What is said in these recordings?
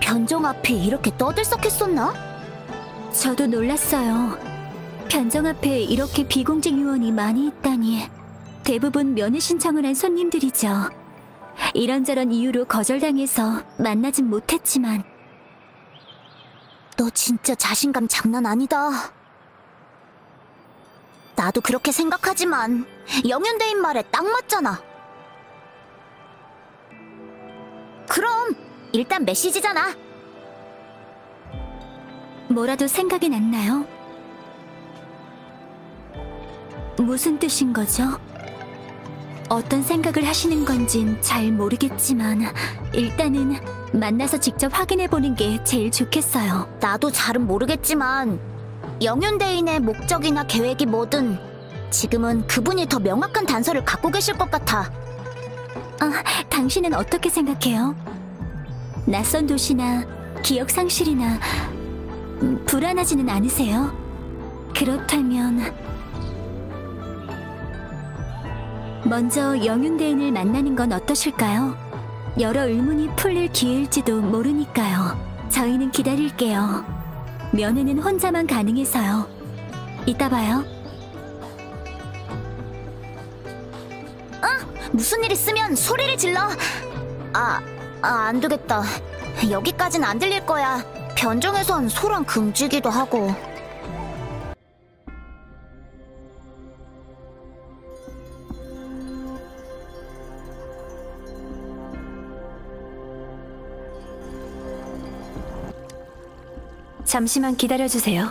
변정 앞이 이렇게 떠들썩했었나? 저도 놀랐어요. 변정 앞에 이렇게 비공직 요원이 많이 있다니. 대부분 면회 신청을 한 손님들이죠. 이런저런 이유로 거절당해서 만나진 못했지만. 너 진짜 자신감 장난 아니다. 나도 그렇게 생각하지만 영윤대인 말에 딱 맞잖아. 그럼 일단 메시지잖아. 뭐라도 생각이 났나요? 무슨 뜻인 거죠? 어떤 생각을 하시는 건진 잘 모르겠지만 일단은 만나서 직접 확인해보는 게 제일 좋겠어요. 나도 잘은 모르겠지만 영윤대인의 목적이나 계획이 뭐든 지금은 그분이 더 명확한 단서를 갖고 계실 것 같아. 당신은 어떻게 생각해요? 낯선 도시나 기억 상실이나 불안하지는 않으세요? 그렇다면 먼저 영윤대인을 만나는 건 어떠실까요? 여러 의문이 풀릴 기회일지도 모르니까요. 저희는 기다릴게요. 면회는 혼자만 가능해서요. 이따 봐요. 무슨 일 있으면 소리를 질러. 안 되겠다. 여기까진 안 들릴 거야. 변정에선 소란 금지기도 하고. 잠시만 기다려주세요.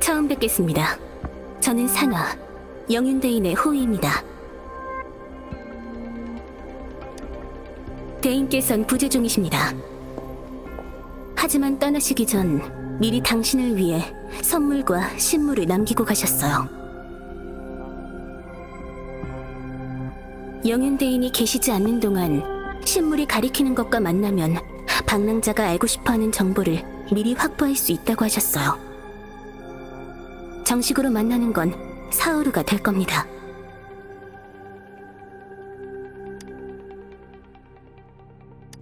처음 뵙겠습니다. 저는 산화, 영윤대인의 호위입니다. 대인께선 부재 중이십니다. 하지만 떠나시기 전 미리 당신을 위해 선물과 신물을 남기고 가셨어요. 영윤대인이 계시지 않는 동안 신물이 가리키는 것과 만나면 방랑자가 알고 싶어하는 정보를 미리 확보할 수 있다고 하셨어요. 정식으로 만나는 건 사흘후가 될 겁니다.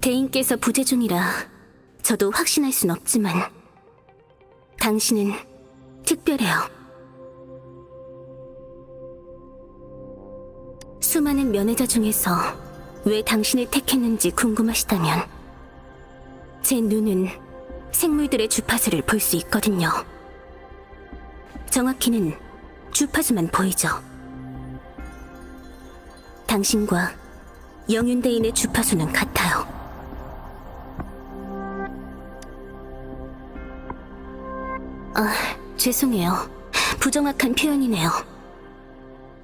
대인께서 부재 중이라 저도 확신할 순 없지만 당신은 특별해요. 수많은 면회자 중에서 왜 당신을 택했는지 궁금하시다면 제 눈은 생물들의 주파수를 볼 수 있거든요. 정확히는 주파수만 보이죠. 당신과 영윤대인의 주파수는 같아요. 죄송해요. 부정확한 표현이네요.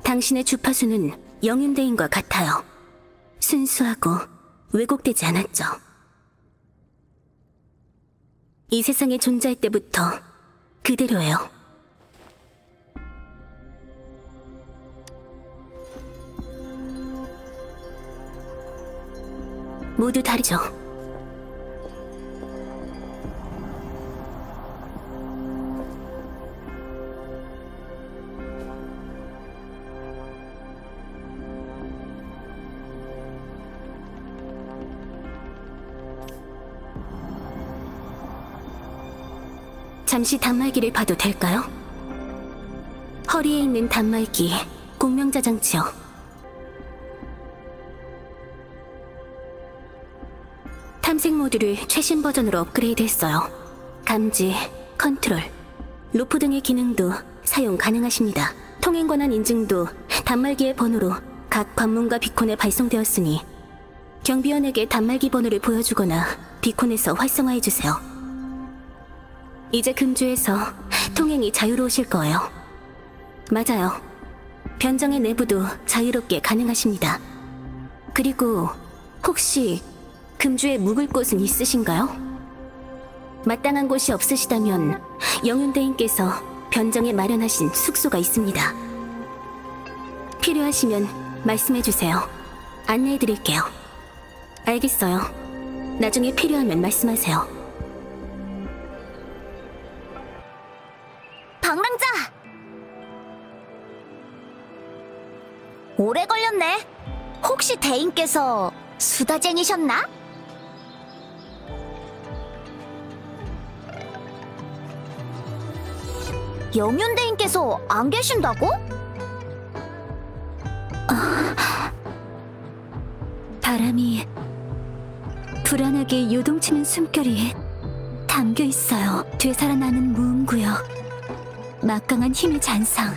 당신의 주파수는 영윤대인과 같아요. 순수하고 왜곡되지 않았죠. 이 세상에 존재할 때부터 그대로예요. 모두 다르죠. 잠시 단말기를 봐도 될까요? 허리에 있는 단말기, 공명자 장치요. 탐색 모드를 최신 버전으로 업그레이드했어요. 감지, 컨트롤, 로프 등의 기능도 사용 가능하십니다. 통행 권한 인증도 단말기의 번호로 각 관문과 비콘에 발송되었으니 경비원에게 단말기 번호를 보여주거나 비콘에서 활성화해주세요. 이제 금주에서 통행이 자유로우실 거예요. 맞아요. 변정의 내부도 자유롭게 가능하십니다. 그리고 혹시 금주에 묵을 곳은 있으신가요? 마땅한 곳이 없으시다면 영윤대인께서 변정에 마련하신 숙소가 있습니다. 필요하시면 말씀해주세요. 안내해드릴게요. 알겠어요. 나중에 필요하면 말씀하세요. 방랑자! 오래 걸렸네. 혹시 대인께서 수다쟁이셨나? 영윤대인께서 안 계신다고? 바람이 불안하게 요동치는 숨결이 담겨 있어요. 되살아나는 무음구역, 막강한 힘의 잔상,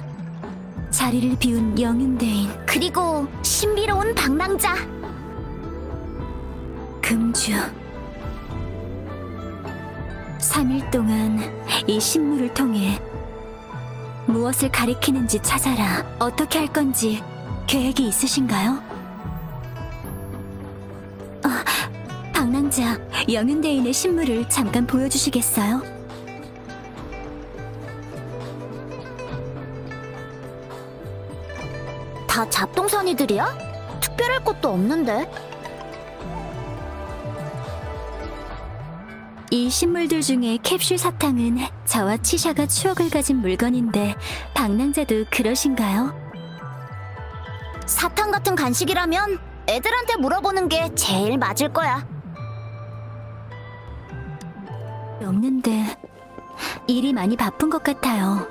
자리를 비운 영윤대인, 그리고 신비로운 방랑자. 금주. 3일 동안 이 신물을 통해 무엇을 가리키는지 찾아라. 어떻게 할 건지 계획이 있으신가요? 방랑자, 영윤대인의 신물을 잠깐 보여주시겠어요? 다 잡동사니들이야? 특별할 것도 없는데. 이 신물들 중에 캡슐 사탕은 저와 치샤가 추억을 가진 물건인데 방랑자도 그러신가요? 사탕 같은 간식이라면 애들한테 물어보는 게 제일 맞을 거야. 없는데 일이 많이 바쁜 것 같아요.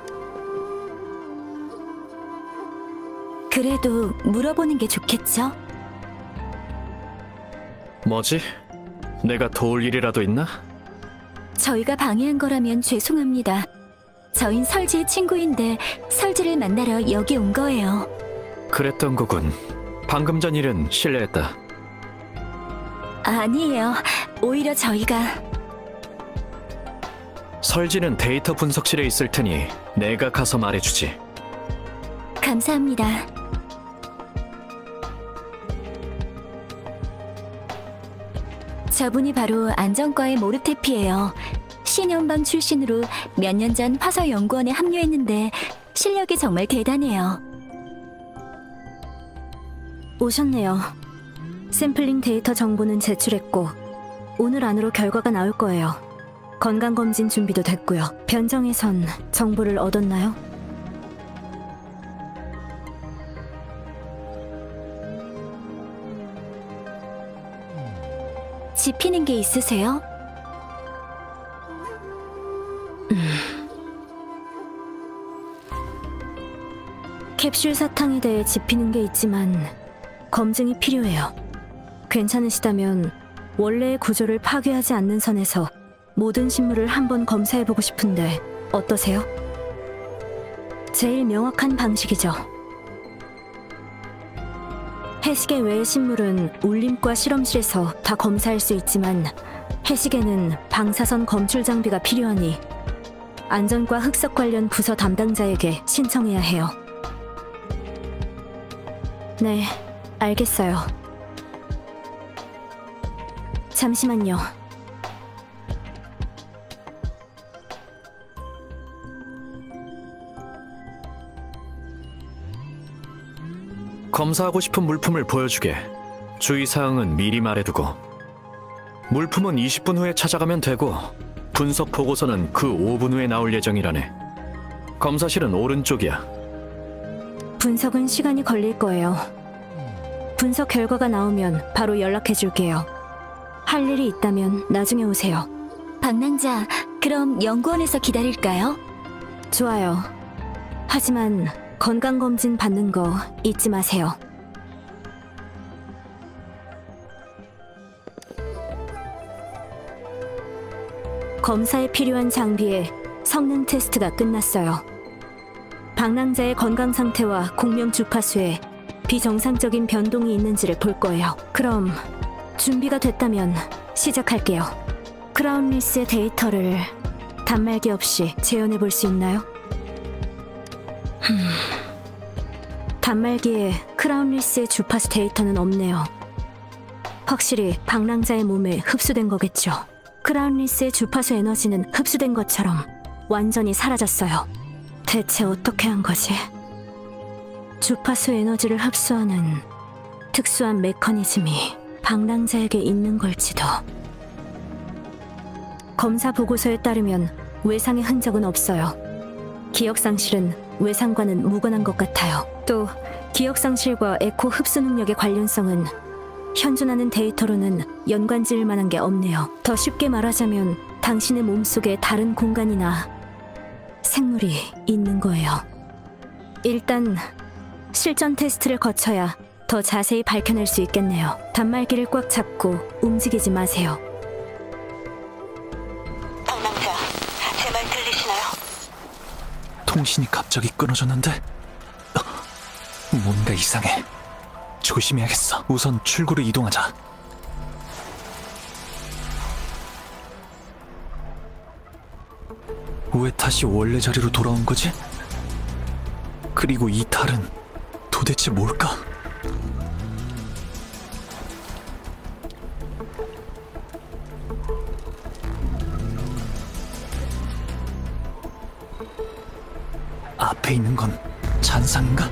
그래도 물어보는 게 좋겠죠? 뭐지? 내가 도울 일이라도 있나? 저희가 방해한 거라면 죄송합니다. 저흰 설지의 친구인데 설지를 만나러 여기 온 거예요. 그랬던 거군. 방금 전 일은 실례했다. 아니에요. 오히려 저희가... 설지는 데이터 분석실에 있을 테니 내가 가서 말해주지. 감사합니다. 저분이 바로 안전과의 모르테피예요. 신연방 출신으로 몇 년 전 화서연구원에 합류했는데 실력이 정말 대단해요. 오셨네요. 샘플링 데이터 정보는 제출했고 오늘 안으로 결과가 나올 거예요. 건강검진 준비도 됐고요. 변정에선 정보를 얻었나요? 짚히는 게 있으세요? 캡슐 사탕에 대해 짚히는 게 있지만 검증이 필요해요. 괜찮으시다면 원래의 구조를 파괴하지 않는 선에서 모든 신물을 한번 검사해보고 싶은데 어떠세요? 제일 명확한 방식이죠. 해시계 외의 신물은 울림과 실험실에서 다 검사할 수 있지만 해시계는 방사선 검출 장비가 필요하니 안전과 흑석 관련 부서 담당자에게 신청해야 해요. 네, 알겠어요. 잠시만요. 검사하고 싶은 물품을 보여주게. 주의사항은 미리 말해두고. 물품은 20분 후에 찾아가면 되고 분석 보고서는 그 5분 후에 나올 예정이라네. 검사실은 오른쪽이야. 분석은 시간이 걸릴 거예요. 분석 결과가 나오면 바로 연락해줄게요. 할 일이 있다면 나중에 오세요. 방랑자, 그럼 연구원에서 기다릴까요? 좋아요. 하지만 건강검진 받는 거 잊지 마세요. 검사에 필요한 장비에 성능 테스트가 끝났어요. 방랑자의 건강 상태와 공명 주파수에 비정상적인 변동이 있는지를 볼 거예요. 그럼 준비가 됐다면 시작할게요. 크라운 리스의 데이터를 단말기 없이 재현해 볼 수 있나요? 단말기에 크라운 리스의 주파수 데이터는 없네요. 확실히 방랑자의 몸에 흡수된 거겠죠. 크라운 리스의 주파수 에너지는 흡수된 것처럼 완전히 사라졌어요. 대체 어떻게 한 거지? 주파수 에너지를 흡수하는 특수한 메커니즘이 방랑자에게 있는 걸지도. 검사 보고서에 따르면 외상의 흔적은 없어요. 기억상실은 외상과는 무관한 것 같아요. 또 기억상실과 에코 흡수 능력의 관련성은 현존하는 데이터로는 연관지을 만한 게 없네요. 더 쉽게 말하자면 당신의 몸속에 다른 공간이나 생물이 있는 거예요. 일단 실전 테스트를 거쳐야 더 자세히 밝혀낼 수 있겠네요. 단말기를 꽉 잡고 움직이지 마세요. 방랑자, 제 말 들리시나요? 통신이 갑자기 끊어졌는데? 뭔가 이상해. 조심해야겠어. 우선 출구로 이동하자. 왜 다시 원래 자리로 돌아온 거지? 그리고 이 달은 도대체 뭘까? 앞에 있는 건 잔상인가?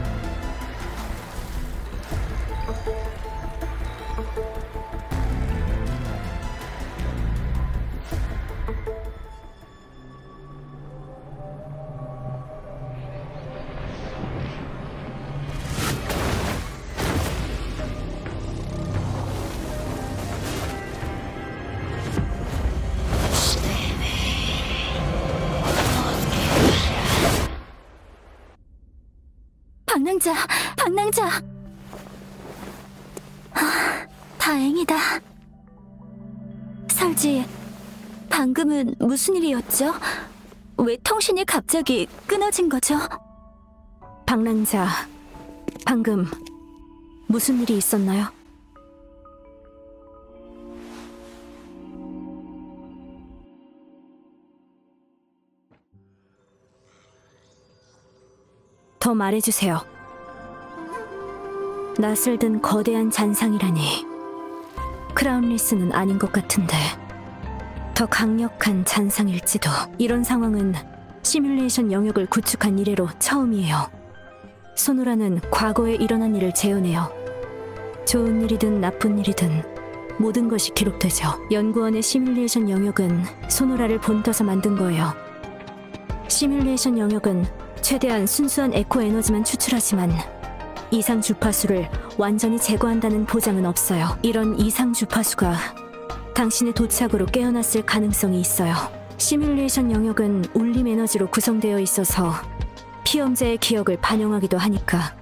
방랑자. 다행이다. 설지, 방금은 무슨 일이었죠? 왜 통신이 갑자기 끊어진 거죠? 방랑자, 방금 무슨 일이 있었나요? 더 말해주세요. 낯을 든 거대한 잔상이라니. 크라운 리스는 아닌 것 같은데 더 강력한 잔상일지도. 이런 상황은 시뮬레이션 영역을 구축한 이래로 처음이에요. 소노라는 과거에 일어난 일을 재현해요. 좋은 일이든 나쁜 일이든 모든 것이 기록되죠. 연구원의 시뮬레이션 영역은 소노라를 본떠서 만든 거예요. 시뮬레이션 영역은 최대한 순수한 에코 에너지만 추출하지만 이상 주파수를 완전히 제거한다는 보장은 없어요. 이런 이상 주파수가 당신의 도착으로 깨어났을 가능성이 있어요. 시뮬레이션 영역은 울림 에너지로 구성되어 있어서 피험자의 기억을 반영하기도 하니까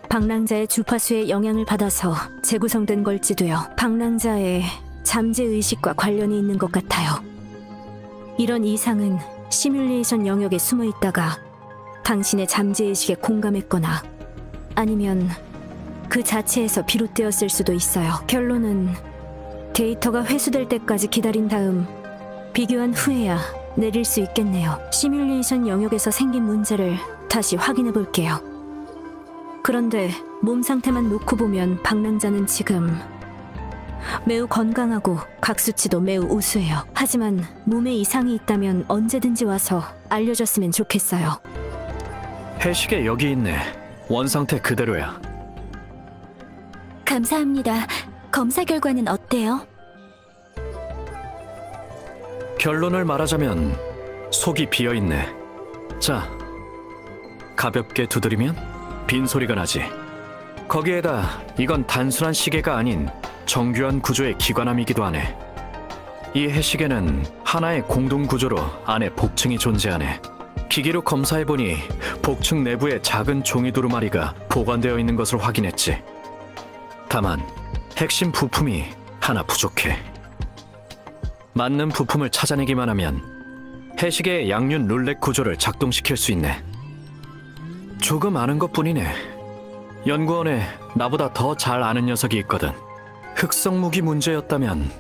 방랑자의 주파수에 영향을 받아서 재구성된 걸지도요. 방랑자의 잠재의식과 관련이 있는 것 같아요. 이런 이상은 시뮬레이션 영역에 숨어 있다가 당신의 잠재의식에 공감했거나 아니면 그 자체에서 비롯되었을 수도 있어요. 결론은 데이터가 회수될 때까지 기다린 다음 비교한 후에야 내릴 수 있겠네요. 시뮬레이션 영역에서 생긴 문제를 다시 확인해 볼게요. 그런데 몸 상태만 놓고 보면 방랑자는 지금 매우 건강하고 각 수치도 매우 우수해요. 하지만 몸에 이상이 있다면 언제든지 와서 알려줬으면 좋겠어요. 해시계 여기 있네. 원상태 그대로야. 감사합니다. 검사 결과는 어때요? 결론을 말하자면 속이 비어있네. 자, 가볍게 두드리면 빈소리가 나지. 거기에다 이건 단순한 시계가 아닌 정교한 구조의 기관함이기도 하네. 이 해시계는 하나의 공동 구조로 안에 복층이 존재하네. 기계로 검사해보니 복층 내부에 작은 종이 두루마리가 보관되어 있는 것을 확인했지. 다만 핵심 부품이 하나 부족해. 맞는 부품을 찾아내기만 하면 해시계의 양륜 룰렛 구조를 작동시킬 수 있네. 조금 아는 것뿐이네. 연구원에 나보다 더 잘 아는 녀석이 있거든. 흑성 무기 문제였다면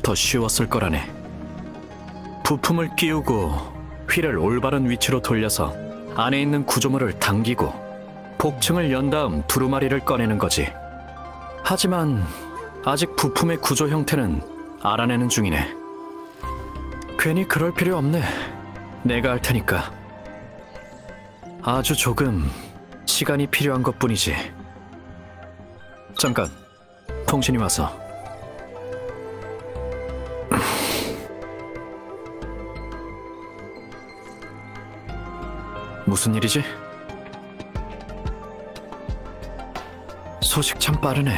더 쉬웠을 거라네. 부품을 끼우고 휠을 올바른 위치로 돌려서 안에 있는 구조물을 당기고 복층을 연 다음 두루마리를 꺼내는 거지. 하지만 아직 부품의 구조 형태는 알아내는 중이네. 괜히 그럴 필요 없네. 내가 할 테니까. 아주 조금 시간이 필요한 것뿐이지. 잠깐, 통신이 와서. 무슨 일이지? 소식 참 빠르네.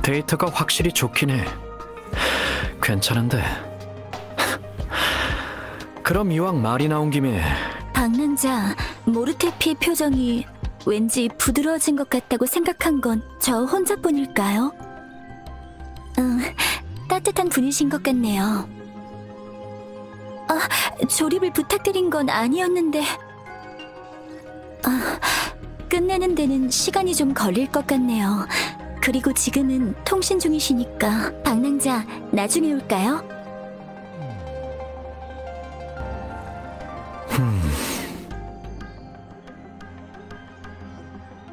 데이터가 확실히 좋긴 해. 괜찮은데. 그럼 이왕 말이 나온 김에 방랑자 모르테피의 표정이 왠지 부드러워진 것 같다고 생각한 건 저 혼자뿐일까요? 따뜻한 분이신 것 같네요. 조립을 부탁드린 건 아니었는데 끝내는 데는 시간이 좀 걸릴 것 같네요. 그리고 지금은 통신 중이시니까 방랑자 나중에 올까요?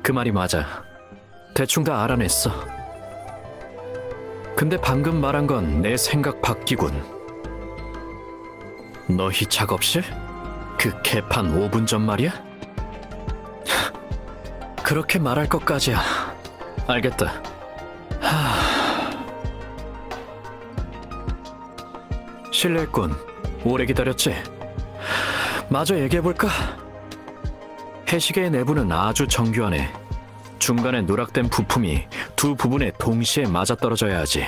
그 말이 맞아. 대충 다 알아냈어. 근데 방금 말한 건 내 생각 밖이군. 너희 작업실? 그 개판 5분 전 말이야? 그렇게 말할 것까지야. 알겠다. 실례했군. 오래 기다렸지? 마저 얘기해볼까? 해시계의 내부는 아주 정교하네. 중간에 누락된 부품이 두 부분에 동시에 맞아떨어져야 하지.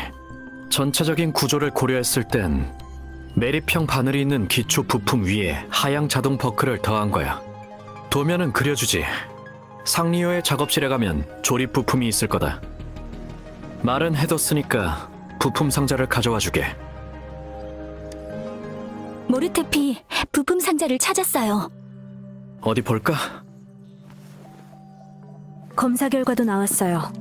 전체적인 구조를 고려했을 땐 매립형 바늘이 있는 기초 부품 위에 하향 자동 버클을 더한 거야. 도면은 그려주지. 상리호의 작업실에 가면 조립 부품이 있을 거다. 말은 해뒀으니까 부품 상자를 가져와 주게. 모르테피 부품 상자를 찾았어요. 어디 볼까? 검사 결과도 나왔어요.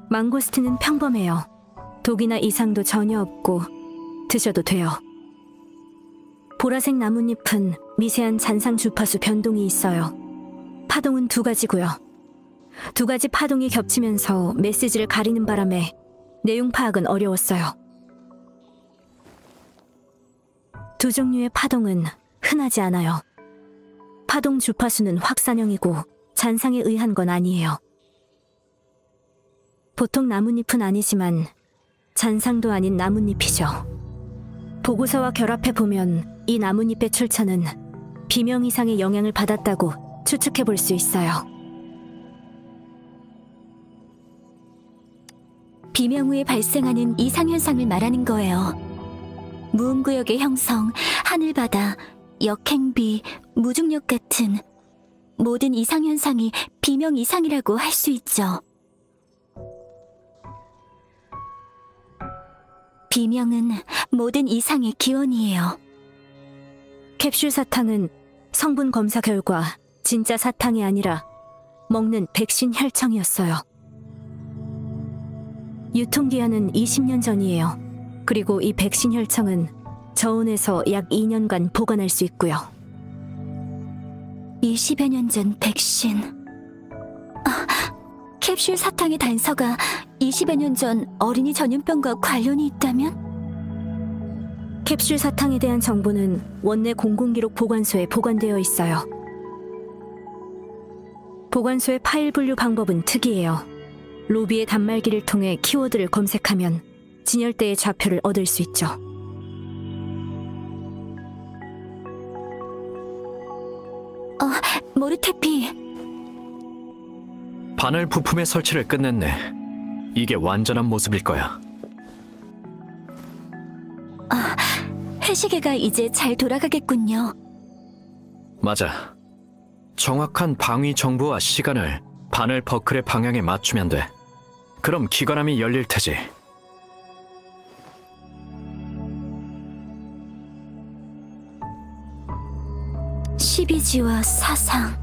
망고스틴은 평범해요. 독이나 이상도 전혀 없고 드셔도 돼요. 보라색 나뭇잎은 미세한 잔상 주파수 변동이 있어요. 파동은 2가지고요. 2가지 파동이 겹치면서 메시지를 가리는 바람에 내용 파악은 어려웠어요. 2 종류의 파동은 흔하지 않아요. 파동 주파수는 확산형이고 잔상에 의한 건 아니에요. 보통 나뭇잎은 아니지만 잔상도 아닌 나뭇잎이죠. 보고서와 결합해 보면 이 나뭇잎의 출처는 비명 이상의 영향을 받았다고 추측해 볼 수 있어요. 비명 후에 발생하는 이상현상을 말하는 거예요. 무음구역의 형성, 하늘바다, 역행비, 무중력 같은 모든 이상현상이 비명 이상이라고 할 수 있죠. 비명은 모든 이상의 기원이에요. 캡슐 사탕은 성분 검사 결과 진짜 사탕이 아니라 먹는 백신 혈청이었어요. 유통기한은 20년 전이에요. 그리고 이 백신 혈청은 저온에서 약 2년간 보관할 수 있고요. 20여 년 전 백신... 캡슐 사탕의 단서가 20여 년 전 어린이 전염병과 관련이 있다면? 캡슐 사탕에 대한 정보는 원내 공공기록 보관소에 보관되어 있어요. 보관소의 파일 분류 방법은 특이해요. 로비의 단말기를 통해 키워드를 검색하면 진열대의 좌표를 얻을 수 있죠. 모르테피... 바늘 부품의 설치를 끝냈네. 이게 완전한 모습일 거야. 해시계가 이제 잘 돌아가겠군요. 맞아. 정확한 방위 정보와 시간을 바늘 버클의 방향에 맞추면 돼. 그럼 기관함이 열릴 테지. 십이지와 사상.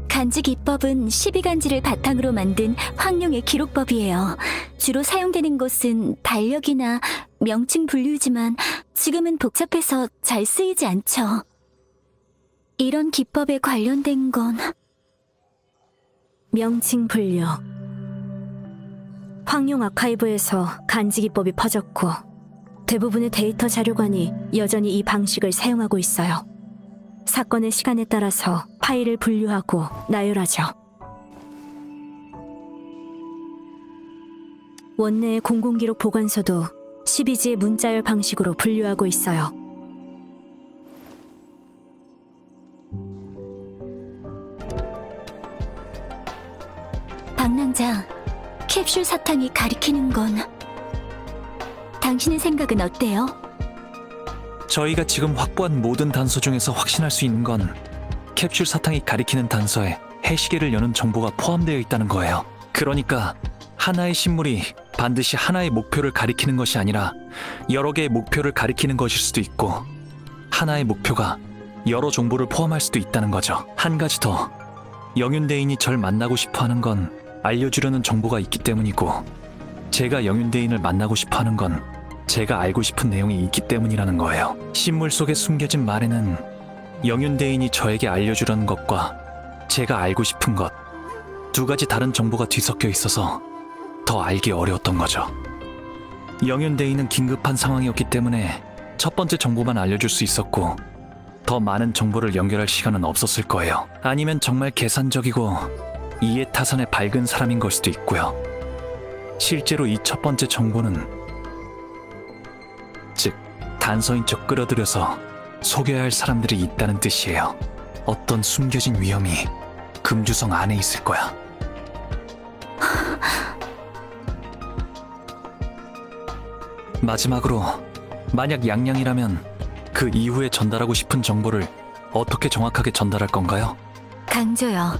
간지 기법은 12간지를 바탕으로 만든 황룡의 기록법이에요. 주로 사용되는 것은 달력이나 명칭 분류지만 지금은 복잡해서 잘 쓰이지 않죠. 이런 기법에 관련된 건 명칭 분류. 황룡 아카이브에서 간지 기법이 퍼졌고 대부분의 데이터 자료관이 여전히 이 방식을 사용하고 있어요. 사건의 시간에 따라서 파일을 분류하고 나열하죠. 원내의 공공기록 보관소도 12지의 문자열 방식으로 분류하고 있어요. 방랑자, 캡슐 사탕이 가리키는 건 당신의 생각은 어때요? 저희가 지금 확보한 모든 단서 중에서 확신할 수 있는 건 캡슐 사탕이 가리키는 단서에 해시계를 여는 정보가 포함되어 있다는 거예요. 그러니까 하나의 신물이 반드시 하나의 목표를 가리키는 것이 아니라 여러 개의 목표를 가리키는 것일 수도 있고 하나의 목표가 여러 정보를 포함할 수도 있다는 거죠. 한 가지 더, 영윤대인이 절 만나고 싶어하는 건 알려주려는 정보가 있기 때문이고 제가 영윤대인을 만나고 싶어하는 건 제가 알고 싶은 내용이 있기 때문이라는 거예요. 신물 속에 숨겨진 말에는 영윤대인이 저에게 알려주려는 것과 제가 알고 싶은 것, 두 가지 다른 정보가 뒤섞여 있어서 더 알기 어려웠던 거죠. 영윤대인은 긴급한 상황이었기 때문에 첫 번째 정보만 알려줄 수 있었고 더 많은 정보를 연결할 시간은 없었을 거예요. 아니면 정말 계산적이고 이해타산에 밝은 사람인 걸 수도 있고요. 실제로 이 첫 번째 정보는 즉 단서인 척 끌어들여서 속여야 할 사람들이 있다는 뜻이에요. 어떤 숨겨진 위험이 금주성 안에 있을 거야. 마지막으로 만약 양양이라면 그 이후에 전달하고 싶은 정보를 어떻게 정확하게 전달할 건가요? 강조요.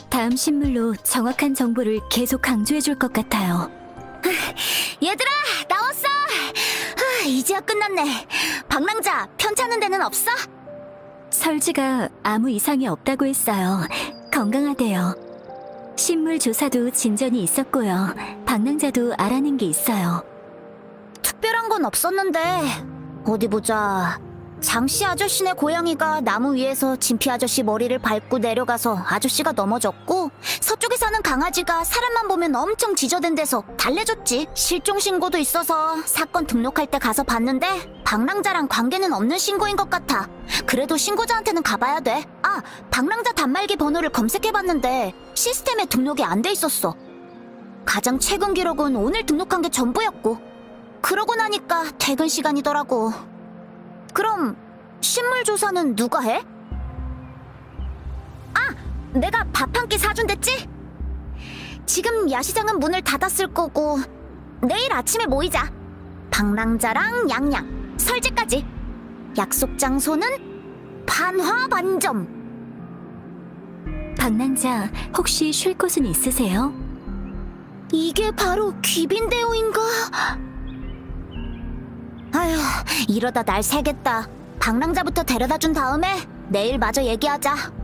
다음 신물로 정확한 정보를 계속 강조해줄 것 같아요. 얘들아, 나왔어! 이제야 끝났네. 방랑자, 편찮은 데는 없어? 설지가 아무 이상이 없다고 했어요. 건강하대요. 신물 조사도 진전이 있었고요. 방랑자도 알아낸 게 있어요. 특별한 건 없었는데 어디 보자. 장씨 아저씨네 고양이가 나무 위에서 진피 아저씨 머리를 밟고 내려가서 아저씨가 넘어졌고, 서쪽에 사는 강아지가 사람만 보면 엄청 지저댄 데서 달래줬지. 실종 신고도 있어서 사건 등록할 때 가서 봤는데 방랑자랑 관계는 없는 신고인 것 같아. 그래도 신고자한테는 가봐야 돼. 방랑자 단말기 번호를 검색해봤는데 시스템에 등록이 안 돼 있었어. 가장 최근 기록은 오늘 등록한 게 전부였고, 그러고 나니까 퇴근 시간이더라고. 그럼 신물 조사는 누가 해? 내가 밥 한 끼 사준댔지? 지금 야시장은 문을 닫았을 거고 내일 아침에 모이자. 방랑자랑 양양, 설지까지. 약속 장소는 반화반점. 방랑자, 혹시 쉴 곳은 있으세요? 이게 바로 귀빈대오인가? 아휴, 이러다 날 새겠다. 방랑자부터 데려다 준 다음에 내일 마저 얘기하자.